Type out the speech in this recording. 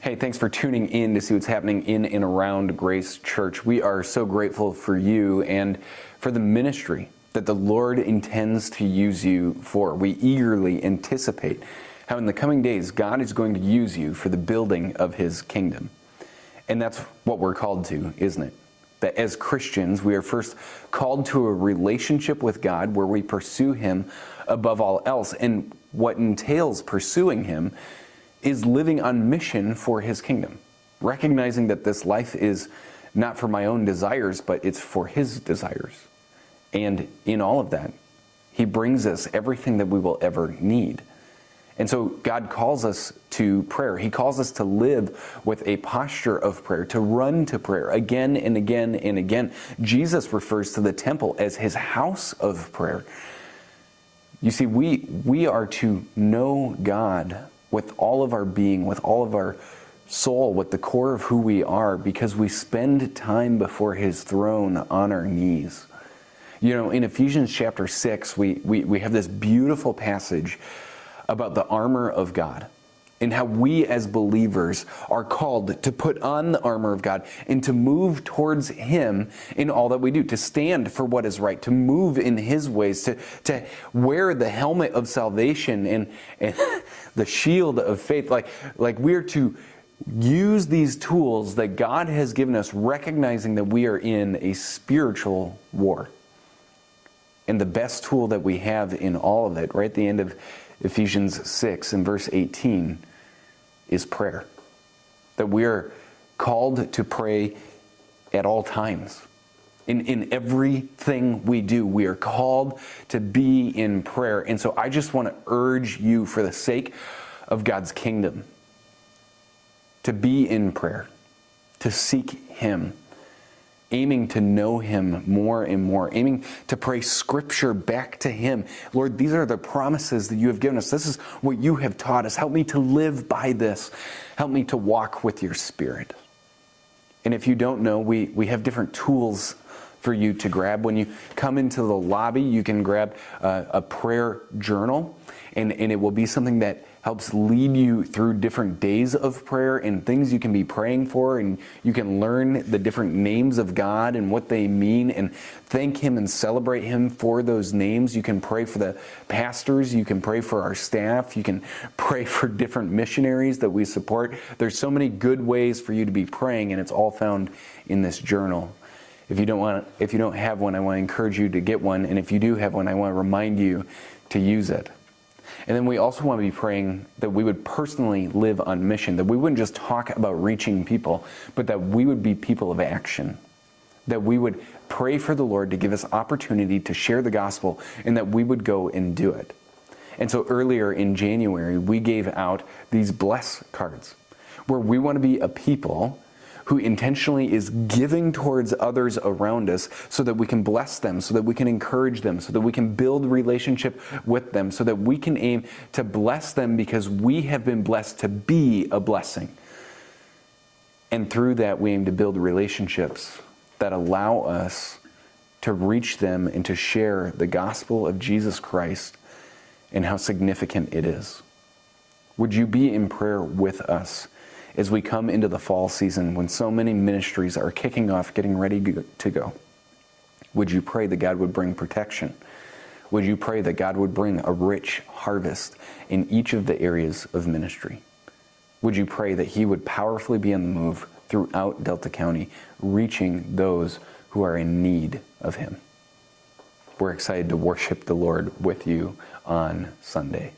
Hey, thanks for tuning in to see what's happening in and around Grace Church. We are so grateful for you and for the ministry that the Lord intends to use you for. We eagerly anticipate how in the coming days God is going to use you for the building of His kingdom. And that's what we're called to, isn't it? That as Christians, we are first called to a relationship with God where we pursue Him above all else. And what entails pursuing Him is living on mission for His kingdom, recognizing that this life is not for my own desires, but it's for His desires. And in all of that, He brings us everything that we will ever need. And so God calls us to prayer. He calls us to live with a posture of prayer, to run to prayer again and again and again. Jesus refers to the temple as His house of prayer. You see, we are to know God with all of our being, with all of our soul, with the core of who we are, because we spend time before His throne on our knees. You know, in Ephesians chapter 6, we have this beautiful passage about the armor of God and how we as believers are called to put on the armor of God and to move towards Him in all that we do, to stand for what is right, to move in His ways, to wear the helmet of salvation and the shield of faith. Like we're to use these tools that God has given us, recognizing that we are in a spiritual war. And the best tool that we have in all of it, right at the end of Ephesians 6 and verse 18, is prayer. That we are called to pray at all times. In everything we do, we are called to be in prayer. And so I just want to urge you, for the sake of God's kingdom, to be in prayer, to seek Him, aiming to know Him more and more, aiming to pray Scripture back to Him. Lord, these are the promises that You have given us. This is what You have taught us. Help me to live by this. Help me to walk with Your Spirit. And if you don't know, we have different tools for you to grab. When you come into the lobby, you can grab a prayer journal, and it will be something that helps lead you through different days of prayer and things you can be praying for, and you can learn the different names of God and what they mean and thank Him and celebrate Him for those names. You can pray for the pastors, you can pray for our staff, you can pray for different missionaries that we support. There's so many good ways for you to be praying, and it's all found in this journal. If you don't have one, I want to encourage you to get one, and if you do have one, I want to remind you to use it. And then we also want to be praying that we would personally live on mission, that we wouldn't just talk about reaching people, but that we would be people of action, that we would pray for the Lord to give us opportunity to share the gospel, and that we would go and do it. And so earlier in January, we gave out these bless cards, where we want to be a people who intentionally is giving towards others around us so that we can bless them, so that we can encourage them, so that we can build relationship with them, so that we can aim to bless them because we have been blessed to be a blessing. And through that, we aim to build relationships that allow us to reach them and to share the gospel of Jesus Christ and how significant it is. Would you be in prayer with us as we come into the fall season when so many ministries are kicking off, getting ready to go? Would you pray that God would bring protection? Would you pray that God would bring a rich harvest in each of the areas of ministry? Would you pray that He would powerfully be on the move throughout Delta County, reaching those who are in need of Him? We're excited to worship the Lord with you on Sunday.